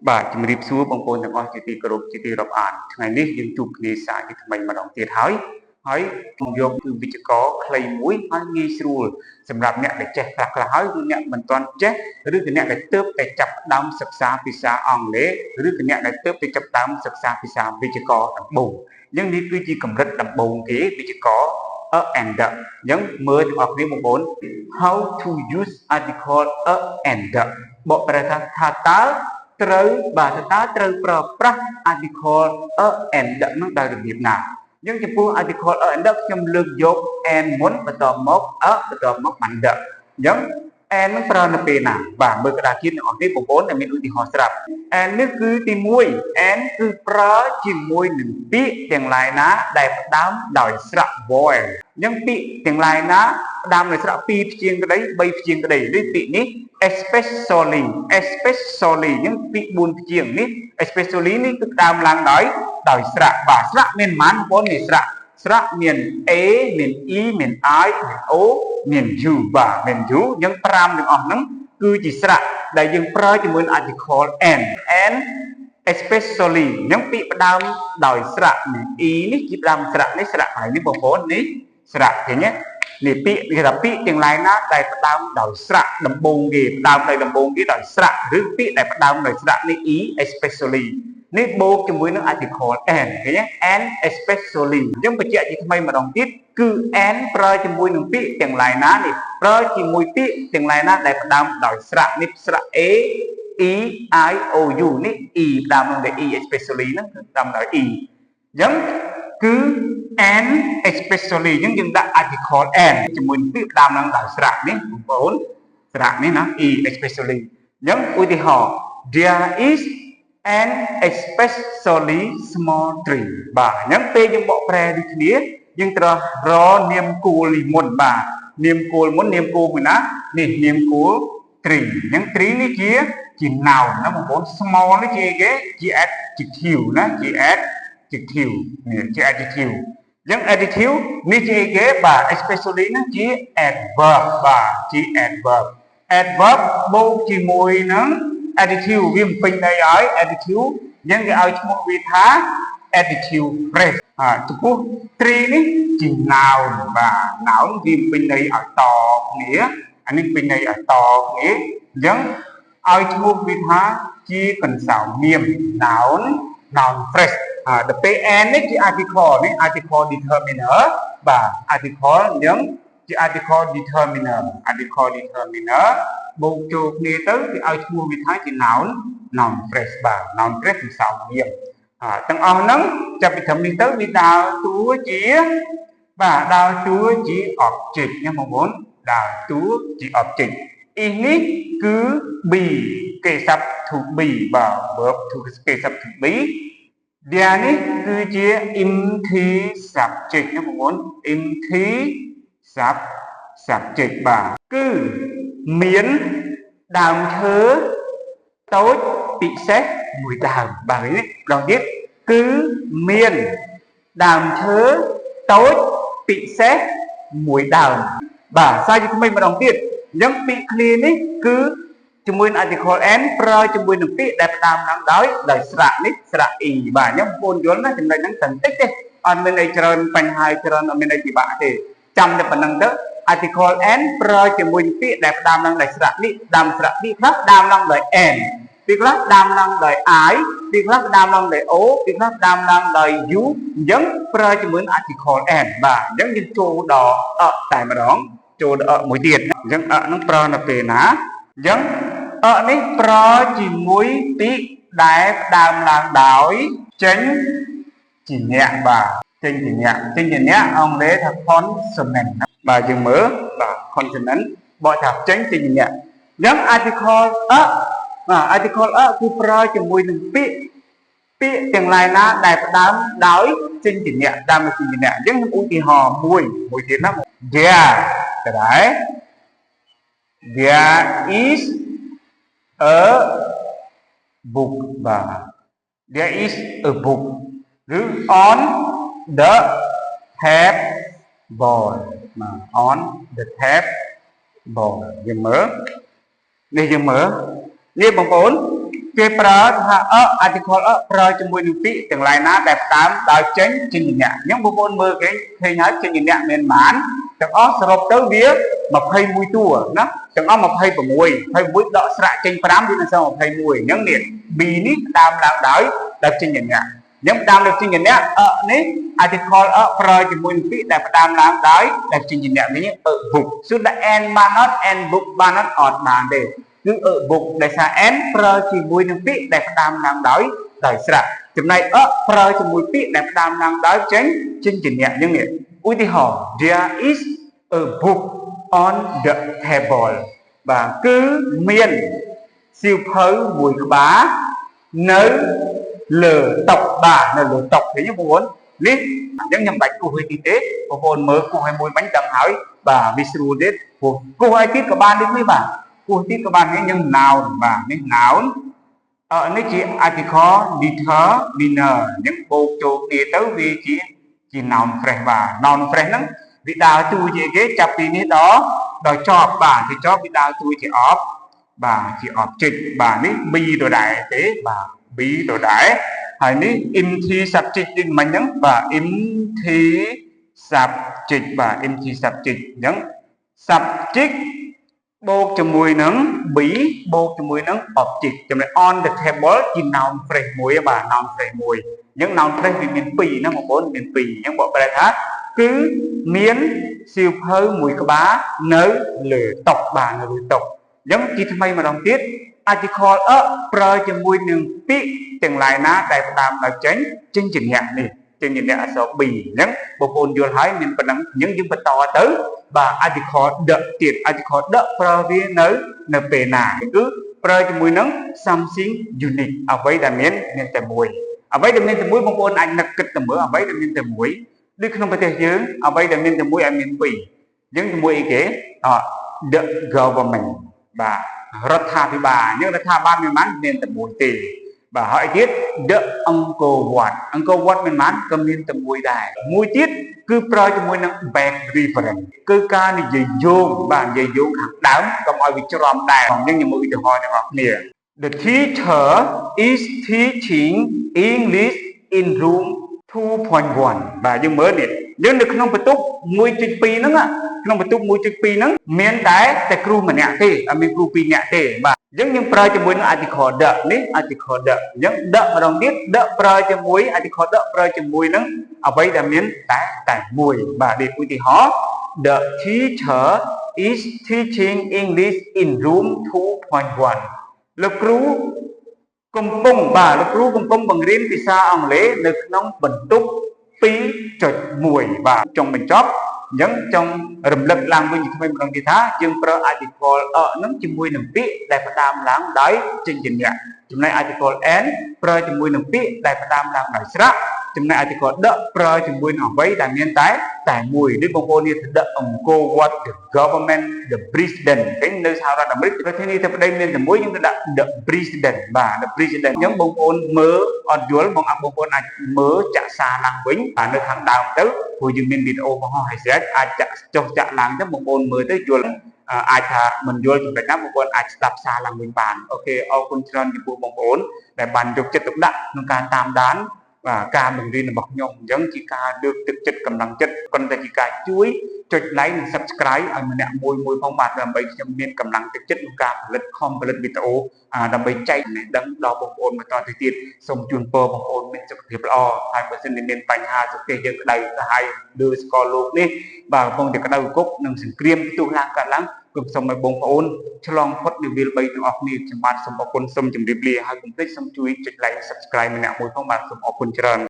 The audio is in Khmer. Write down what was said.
បាទជំរាបសួរបងប្អូនទាំងអស់ជាទីគោរពជាទីរាប់អានថ្ងៃនេះយើងជួបគ្នាសារជាថ្មីម្ដងទៀតហើយខ្ញុំយកគឺវិជ្ជាករខ្លីមួយហើយងាយស្រួលសម្រាប់អ្នកដែលចេះខ្លះហើយឬអ្នកមិនទាន់ចេះឬក៏អ្នកដែលទើបតែចាប់ផ្ដើមសិក្សាភាសាអង់គ្លេសឬក៏អ្នកដែលទើបតែចាប់ផ្ដើមសិក្សាភាសាវិជ្ជាករដំបូងអញ្ចឹងនេះគឺជាកម្រិតដំបូងគេវិជ្ជាករ a and the អញ្ចឹងមើលទាំងអស់គ្នាបងប្អូន how to use article a and the បកប្រែថាតើត្រូវបាទតើត្រូវប្រើប្រាស់ article a and the នោះដោយរបៀបណាអញ្ចឹងចំពោះ article a and the ខ្ញុំលើកយក and មុនបន្តមក a បន្តមក and the អញ្ចឹង and នឹងប្រើនៅពេលណាបាទមើលក្តារជាតិទាំងអស់នេះបងប្អូនដែលមានឧទាហរណ៍ស្រាប់ and នេះគឺទី1 and គឺប្រើជាមួយនឹងពាក្យទាំងឡាយណាដែលផ្ដើមដោយស្រៈ vowel អញ្ចឹងពាក្យទាំងឡាយណាផ្ដើមដោយស្រៈ2ព្យាង្គក្តី3ព្យាង្គក្តីឬពាក្យនេះ especially អញ្ចឹងពាក្យ4ព្យាង្គនេះ especially នេះគឺផ្ដើមឡើងដោយស្រៈបាទស្រៈមានប៉ុន្មានបងប្អូននេះស្រៈមាន a មាន e មាន i មាន o មាន u បាទមាន u អញ្ចឹង5ទាំងអស់ហ្នឹងគឺជាស្រៈដែលយើងប្រើជាមួយនឹង article and especially អញ្ចឹងពាក្យផ្ដើមដោយស្រៈនេះ e នេះជាផ្ដើមស្រៈនេះស្រៈហើយនេះបងប្អូននេះស្រៈឃើញទេនេះពាក្យគេថាពាក្យទាំងឡាយណាដែលផ្ដើមដោយស្រៈដំបូងគេផ្ដើមដោយស្រៈឬពាក្យដែលផ្ដើមដោយស្រៈនេះ e especially នេះបូកជាមួយនឹង article and ឃើញទេ and especially អញ្ចឹងបញ្ជាក់ជាថ្មីម្ដងទៀតគឺ and ប្រើជាមួយនឹងពាក្យទាំងឡាយណានេះប្រើជាមួយពាក្យទាំងឡាយណាដែលផ្ដើមដោយស្រៈនេះស្រៈ a e i o u នេះ e ផ្ដើមនឹង e especially ហ្នឹងគឺផ្ដើមដោយ e អញ្ចឹងគឺ and especially អញ្ចឹងយើងដាក់ article and ជាមួយនឹងពាក្យផ្ដើមនឹងដោយស្រៈនេះបងប្អូនស្រៈនេះណា e especially អញ្ចឹងឧទាហរណ៍ there is an especially small tree បាទអញ្ចឹងពេលយើងបកប្រែដូចគ្នាយើងត្រូវរនាមគោលមុនបាទនាមគោលមុននាមគោលមួយណានេះនាមគោល tree អញ្ចឹង tree នេះជា noun ណាបងប្អូន small នេះជាគេជា adjective ណាជា adjective នេះជា adjective អញ្ចឹង adjective នេះជាគេបាទ especially ហ្នឹងជា adverb បាទជា adverb បូកជាមួយនឹង adjective វាមិនពេញន័យឲ្យ adjective អញ្ចឹងគេឲ្យឈ្មោះវាថា adjective phrase ចំពោះ tree នេះជា noun បាទ noun វាពេញន័យឲ្យតគ្នាអានេះពេញន័យឲ្យតគ្នាអញ្ចឹងឲ្យឈ្មោះវាថាជាកន្សោមនាម noun phrase ដល់ពេល and នេះជា article នេះ article determiner បាទ article អញ្ចឹងជា article determiner បូកចូលគ្នាទៅគេឲ្យឈ្មោះវាថាជា noun phrase បាទ noun phrase កន្សោមនាមទាំងអស់ហ្នឹងចាប់ពីត្រឹមនេះទៅវាដើរតួជាបាទដើរតួជា object ណាបងប្អូនដើរតួជា object is នេះគឺ be គេស័ព្ទ to be បាទ verb to គេស័ព្ទ to be there នេះគឺជា empty subject ណាបងប្អូន empty subject បាទគឺមានដើមឈើតូចពិសេសមួយដើមបាទនេះម្ដងទៀតគឺមានដើមឈើតូចពិសេសមួយដើមបាទសារជាថ្មីម្ដងទៀតអញ្ចឹងពាក្យគ្នានេះគឺជាមួយនឹង article and ប្រើជាមួយនឹងពាក្យដែលផ្ដើមឡើងដោយស្រៈនេះស្រៈ e បាទអញ្ចឹងបងប្អូនយល់ណាចំណុចហ្នឹងតែបន្តិចទេអត់មានអីច្រើនបញ្ហាច្រើនអត់មានអីពិបាកទេចាំតែប៉ុណ្្នឹងទៅ article and ប្រើជាមួយនឹងពាក្យដែលផ្ដើមឡើងដោយស្រៈនេះផ្ដើមស្រៈនេះខ្លះផ្ដើមឡើងដោយ and ពីខ្លះផ្ដើមឡើងដោយ i ពីខ្លះផ្ដើមឡើងដោយ o ពីខ្លះផ្ដើមឡើងដោយ u អញ្ចឹងប្រើជាមួយនឹង article and បាទអញ្ចឹងយើងចូលដល់ តែម្ដងចូលដល់មួយទៀតអញ្ចឹងហ្នឹងប្រើនៅពេលណាអញ្ចឹងនេះប្រើជាមួយពាក្យដែលផ្ដើមឡើងដោយចេញជាអ្នកបាទចេញជាអ្នកអង់គ្លេសថា consonant បាទយើងមើលបាទ consonant បកថាចេញជាអ្នកអញ្ចឹង article បាទ article គឺប្រើជាមួយនឹងពាក្យទាំងឡាយណាដែលផ្ដើមដោយចេញជាអ្នកដើមចេញជាអ្នកអញ្ចឹងខ្ញុំឧទាហរណ៍មួយទៀតណា there is a book បាទ there is a book ឬ on the table បាទ on the table យើងមើលនេះបងប្អូន គេប្រើថាarticle ប្រើជាមួយនឹងពាក្យទាំងឡាយណាដែលផ្ដើមដោយចេញជាញញៈអញ្ចឹងបងប្អូនមើលគេឃើញហើយចេញញញៈមានប៉ុន្មានទាំងអស់សរុបទៅវា21តួណាទាំងអស់26ដកស្រៈចេញ5វានឹងសល់21អញ្ចឹងនេះ B នេះផ្ដើមឡើងដោយចេញញញៈអញ្ចឹងផ្ដើមដោយចេញញញៈនេះ article ប្រើជាមួយនឹងពាក្យដែលផ្ដើមឡើងដោយចេញញញៈនេះbook គឺ n បានអត់ n book បានអត់បានទេគឺbook ដែលថា n ប្រើជាមួយនឹងពាក្យដែលផ្ដើមឡើងដោយស្រៈចំណែកប្រើជាមួយពាក្យដែលផ្ដើមឡើងដោយចេញញញៈអញ្ចឹងនេះឧទាហរណ៍ there is a book on the table បាទគឺមានសៀវភៅមួយក្បាលនៅលើតុបាទនៅលើតុឃើញបងប្អូននេះអញ្ចឹងខ្ញុំបាច់គូសឲ្យទីទេបងប្អូនមើលគូសឲ្យមួយបាញ់ដឹងហើយបាទវាស្រួលទៀតព្រោះគូសឲ្យទៀតក៏បាននេះបាទគូសទៀតក៏បាននេះយើង noun បាទនេះ noun នេះជា article determiner អញ្ចឹងបូកចូលគ្នាទៅវាជា noun phrase បាទ noun phrase ហ្នឹងវាដើរតួជាគេចាប់ពីនេះដល់ចប់បាទពីចប់វាដើរតួជា object បាទជា object បាទនេះ B ដដែលទេបាទ B ដដែលហើយនេះ empty subject នេះមិញហ្នឹងបាទ empty subject បាទ empty subject អញ្ចឹង subject បូកជាមួយនឹង B បូកជាមួយនឹង object ចំណែក on the table ជា noun phrase មួយបាទ noun phrase មួយអញ្ចឹង noun phrase វាមាន2ណាបងប្អូនមាន2អញ្ចឹងបកប្រែថាគឺមានសៀវភៅមួយក្បាលនៅលើតុបាទនៅលើតុអញ្ចឹងជាថ្មីម្ដងទៀត article ប្រើជាមួយនឹងពាក្យទាំងឡាយណាដែលផ្ដើមដោយចេញញញៈនេះចេញញញៈអក្សរ B អញ្ចឹងបងប្អូនយល់ហើយមានប៉ុណ្ណឹងអញ្ចឹងយើងបន្តទៅបាទ article ទៀត article ប្រើវានៅពេលណាគឺប្រើជាមួយនឹង something unique អ្វីដែលមានតែមួយអ្វីដែលមានតែមួយបងប្អូនអាចនឹកគិតទៅមើលអ្វីដែលមានតែមួយដូចក្នុងប្រទេសយើងអ្វីដែលមានតែមួយអាចមានពីរអញ្ចឹងជាមួយអីគេthe government បាទរដ្ឋាភិបាលអញ្ចឹងរដ្ឋាភិបាលមានតែមួយទេបាទហើយទៀត the Angkor Wat មានប៉ុន្មានក៏មានតែមួយដែរមួយទៀតគឺប្រើជាមួយនឹង back reference គឺការនិយាយយោងបាទនិយាយយោងខាងដើមកុំឲ្យវាច្រំដែរអញ្ចឹងខ្ញុំមើលឧទាហរណ៍ទាំងអស់គ្នា The teacher is teaching English in room 2.1 បាទយើងមើលនេះយើងនៅក្នុងបន្ទប់ 1.2 ហ្នឹងក្នុងបន្ទប់ 1.2 ហ្នឹងមានតែគ្រូម្នាក់ទេអត់មានគ្រូ2នាក់ទេបាទអញ្ចឹងយើងប្រើជាមួយនឹង article the នេះ article the អញ្ចឹង the ម្ដងទៀត the ប្រើជាមួយ article the ប្រើជាមួយនឹងអ្វីដែលមានតែមួយបាទដូចឧទាហរណ៍ The teacher is teaching English in room 2.1 លោកគ្រូកំពុងបង្រៀនភាសាអង់គ្លេសនៅក្នុងបន្ទប់ 2.1 បាទចុងបញ្ចប់អញ្ចឹងចង់រំលឹកឡើងវិញថ្មីម្ដងទៀតថាយើងប្រើ article ហ្នឹងជាមួយនឹងពាក្យដែលផ្ដើមឡើងដោយចេញញញៈចំណែក article n ប្រើជាមួយនឹងពាក្យដែលផ្ដើមឡើងដោយស្រៈចំណែក article ប្រើជាមួយនឹងអ្វីដែលមានតែមួយដូចបងប្អូននេះ the Angkor Wat the government the president ឃើញនៅសហរដ្ឋអាមេរិកប្រធានាធិបតីមានតែមួយយើងទៅដាក់ the president បាទ the president អញ្ចឹងបងប្អូនមើលអត់យល់បងប្អូនអាចមើលចាក់សារឡើងវិញបាទនៅខាងដើមទៅព្រោះយើងមានវីដេអូបង្ហោះឲ្យស្រេចអាចចុះចាក់ឡើងទៅបងប្អូនមើលទៅយល់អាចថាមិនយល់ចំណុចណាបងប្អូនអាចស្ដាប់សារឡើងវិញបានអូខេអរគុណច្រើនចំពោះបងប្អូនដែលបានយកចិត្តទុកដាក់ក្នុងការតាមដានបាទការបង្រៀនរបស់ខ្ញុំអញ្ចឹងជាការលើកទឹកចិត្តកម្លាំងចិត្តប៉ុន្តែជាការជួយចុច like និង subscribe ឲ្យម្នាក់មួយផងបាទដើម្បីខ្ញុំមានកម្លាំងទឹកចិត្តក្នុងការផលិតវីដេអូដើម្បីចែកចំណេះដឹងដល់បងប្អូនបន្តទៅទៀតសូមជូនពរបងប្អូនមានសុខភាពល្អហើយបើសិនជាមានបញ្ហាសុខភាពយើងក្តៅក្រហាយលើស្ករលោកនេះបាទកំពុងតែក្តៅគប់និងសង្គ្រាមផ្ទុះឡើងកើតឡើងគឺសូមឲ្យបងប្អូនឆ្លងផុតនិវិល3ទាំងអស់គ្នាខ្ញុំបាទសូមអរគុណសូមជម្រាបលាហើយកុំភ្លេចសូមជួយចុច like subscribe ម្នាក់មួយផងបាទសូមអរគុណច្រើន